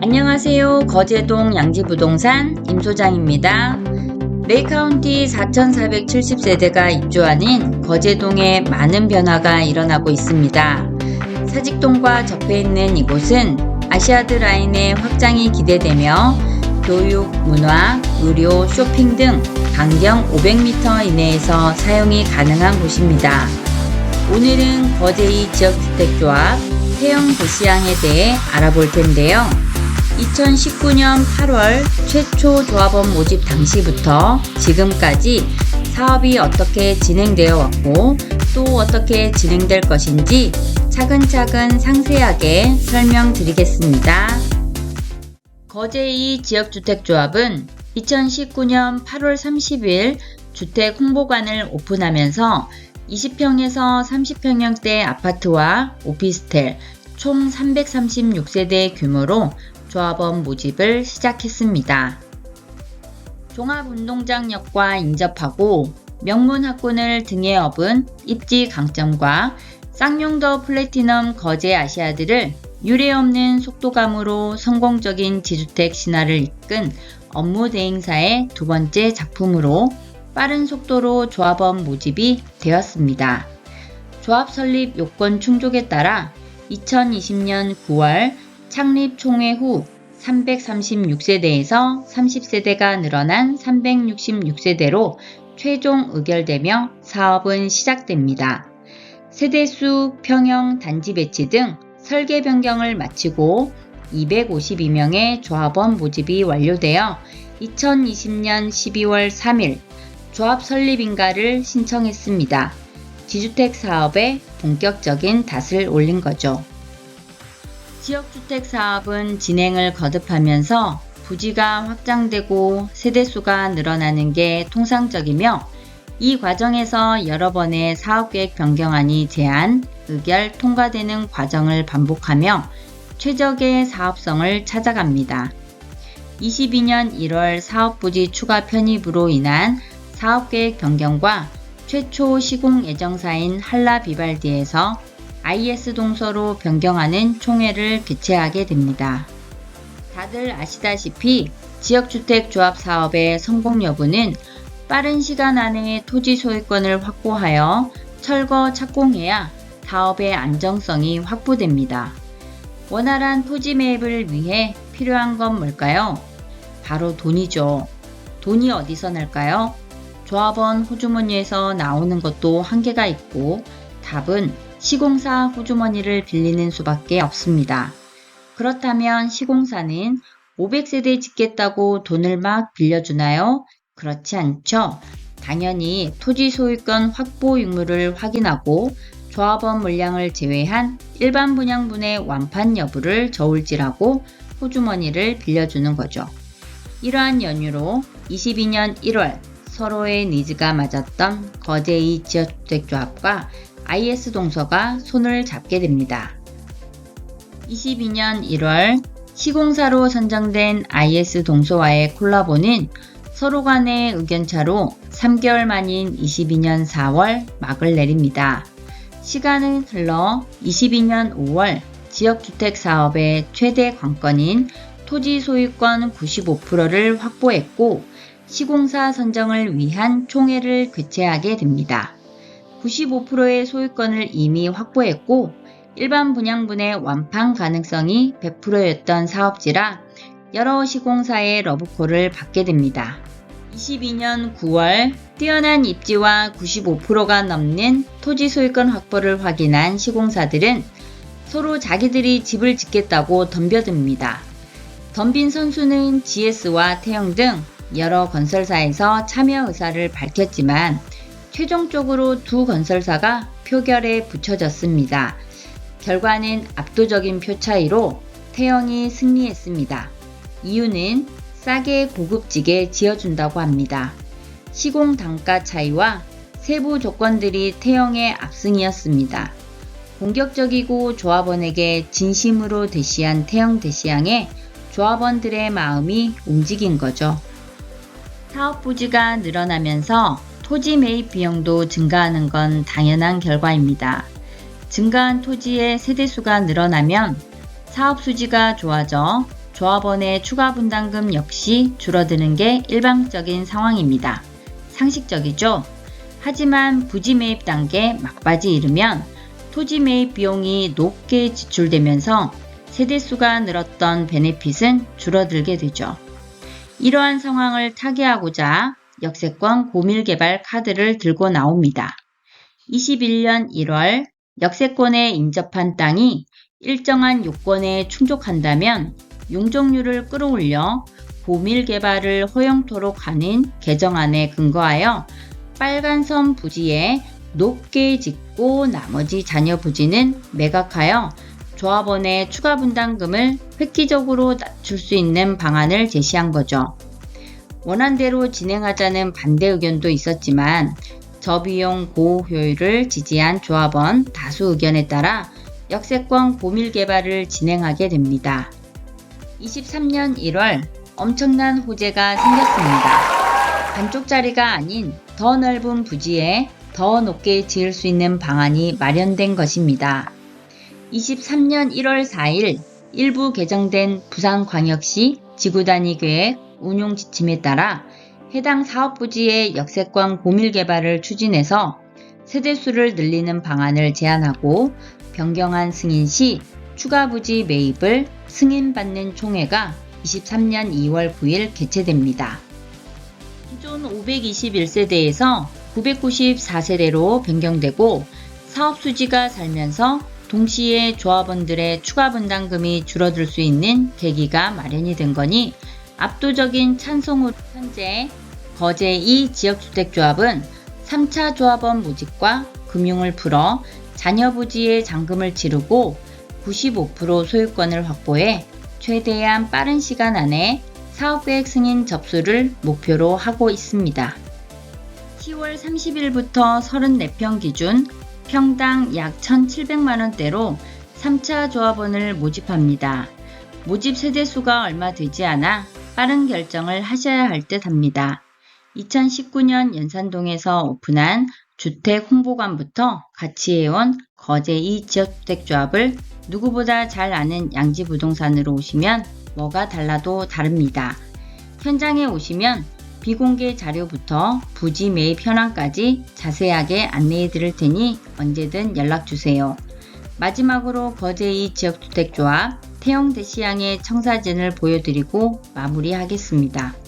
안녕하세요. 거제동 양지부동산 임소장입니다. 레이카운티 4,470세대가 입주하는 거제동에 많은 변화가 일어나고 있습니다. 사직동과 접해 있는 이곳은 아시아드 라인의 확장이 기대되며 교육, 문화, 의료, 쇼핑 등 반경 500m 이내에서 사용이 가능한 곳입니다. 오늘은 거제이 지역주택조합 태영 대시양에 대해 알아볼 텐데요. 2019년 8월 최초 조합원 모집 당시부터 지금까지 사업이 어떻게 진행되어 왔고 또 어떻게 진행될 것인지 차근차근 상세하게 설명드리겠습니다. 거제이 지역주택조합은 2019년 8월 30일 주택 홍보관을 오픈하면서 20평에서 30평형대 아파트와 오피스텔 총 336세대 규모로 조합원 모집을 시작했습니다. 종합운동장역과 인접하고 명문학군을 등에 업은 입지 강점과 쌍용더 플래티넘 거제 아시아드를 유례없는 속도감으로 성공적인 지주택 신화를 이끈 업무 대행사의 두 번째 작품으로 빠른 속도로 조합원 모집이 되었습니다. 조합 설립 요건 충족에 따라 2020년 9월 창립 총회 후 336세대에서 30세대가 늘어난 366세대로 최종 의결되며 사업은 시작됩니다. 세대수, 평형, 단지 배치 등 설계 변경을 마치고 252명의 조합원 모집이 완료되어 2020년 12월 3일 조합 설립 인가를 신청했습니다. 지주택 사업에 본격적인 닷을 올린 거죠. 지역주택 사업은 진행을 거듭하면서 부지가 확장되고 세대수가 늘어나는 게 통상적이며 이 과정에서 여러 번의 사업계획 변경안이 제안, 의결, 통과되는 과정을 반복하며 최적의 사업성을 찾아갑니다. 22년 1월 사업부지 추가 편입으로 인한 사업계획 변경과 최초 시공 예정사인 한라 비발디에서 IS 동서로 변경하는 총회를 개최하게 됩니다. 다들 아시다시피 지역주택 조합 사업의 성공 여부는 빠른 시간 안에 토지 소유권을 확보하여 철거 착공해야 사업의 안정성이 확보됩니다. 원활한 토지 매입을 위해 필요한 건 뭘까요? 바로 돈이죠. 돈이 어디서 날까요? 조합원 호주머니에서 나오는 것도 한계가 있고 답은 시공사 호주머니를 빌리는 수밖에 없습니다. 그렇다면 시공사는 500세대 짓겠다고 돈을 막 빌려주나요? 그렇지 않죠. 당연히 토지 소유권 확보 의무를 확인하고 조합원 물량을 제외한 일반 분양분의 완판 여부를 저울질하고 호주머니를 빌려주는 거죠. 이러한 연유로 22년 1월 서로의 니즈가 맞았던 거제이 지역주택조합과 IS 동서가 손을 잡게 됩니다. 22년 1월 시공사로 선정된 IS 동서와의 콜라보는 서로 간의 의견차로 3개월 만인 22년 4월 막을 내립니다. 시간은 흘러 22년 5월 지역주택 사업의 최대 관건인 토지 소유권 95%를 확보했고 시공사 선정을 위한 총회를 개최하게 됩니다. 95%의 소유권을 이미 확보했고 일반 분양분의 완판 가능성이 100%였던 사업지라 여러 시공사의 러브콜을 받게 됩니다. 22년 9월 뛰어난 입지와 95%가 넘는 토지 소유권 확보를 확인한 시공사들은 서로 자기들이 집을 짓겠다고 덤벼듭니다. 덤빈 선수는 GS와 태영 등 여러 건설사에서 참여 의사를 밝혔지만 최종적으로 두 건설사가 표결에 붙여졌습니다. 결과는 압도적인 표 차이로 태영이 승리했습니다. 이유는 싸게 고급지게 지어준다고 합니다. 시공 단가 차이와 세부 조건들이 태영의 압승이었습니다. 공격적이고 조합원에게 진심으로 대시한 태영 대시양에 조합원들의 마음이 움직인 거죠. 사업 부지가 늘어나면서 토지 매입 비용도 증가하는 건 당연한 결과입니다. 증가한 토지의 세대수가 늘어나면 사업 수지가 좋아져 조합원의 추가 분담금 역시 줄어드는 게 일반적인 상황입니다. 상식적이죠? 하지만 부지 매입 단계 막바지 이르면 토지 매입 비용이 높게 지출되면서 세대수가 늘었던 베네핏은 줄어들게 되죠. 이러한 상황을 타개하고자 역세권 고밀개발 카드를 들고 나옵니다. 21년 1월 역세권에 인접한 땅이 일정한 요건에 충족한다면 용적률을 끌어올려 고밀개발을 허용토록 하는 개정안에 근거하여 빨간선 부지에 높게 짓고 나머지 잔여 부지는 매각하여 조합원의 추가 분담금을 획기적으로 낮출 수 있는 방안을 제시한 거죠. 원안대로 진행하자는 반대 의견도 있었지만 저비용 고효율을 지지한 조합원 다수 의견에 따라 역세권 고밀개발을 진행하게 됩니다. 23년 1월 엄청난 호재가 생겼습니다. 반쪽짜리가 아닌 더 넓은 부지에 더 높게 지을 수 있는 방안이 마련된 것입니다. 23년 1월 4일 일부 개정된 부산광역시 지구단위계획 운용 지침에 따라 해당 사업부지의 역세권 고밀개발을 추진해서 세대수를 늘리는 방안을 제안하고 변경안 승인 시 추가 부지 매입을 승인받는 총회가 23년 2월 9일 개최됩니다. 기존 521세대에서 994세대로 변경되고 사업수지가 살면서 동시에 조합원들의 추가 분담금이 줄어들 수 있는 계기가 마련이 된 거니 압도적인 찬성으로 현재 거제 2 지역주택조합은 3차 조합원 모집과 금융을 풀어 잔여부지에 잔금을 치르고 95% 소유권을 확보해 최대한 빠른 시간 안에 사업계획 승인 접수를 목표로 하고 있습니다. 10월 30일부터 34평 기준 평당 약 1,700만원대로 3차 조합원을 모집합니다. 모집 세대수가 얼마 되지 않아 빠른 결정을 하셔야 할 듯 합니다. 2019년 연산동에서 오픈한 주택 홍보관부터 같이 해온 거제 2 지역주택조합을 누구보다 잘 아는 양지부동산으로 오시면 뭐가 달라도 다릅니다. 현장에 오시면 비공개 자료부터 부지 매입 현황까지 자세하게 안내해 드릴 테니 언제든 연락주세요. 마지막으로 거제 2 지역주택조합 태영대시양의 청사진을 보여드리고 마무리하겠습니다.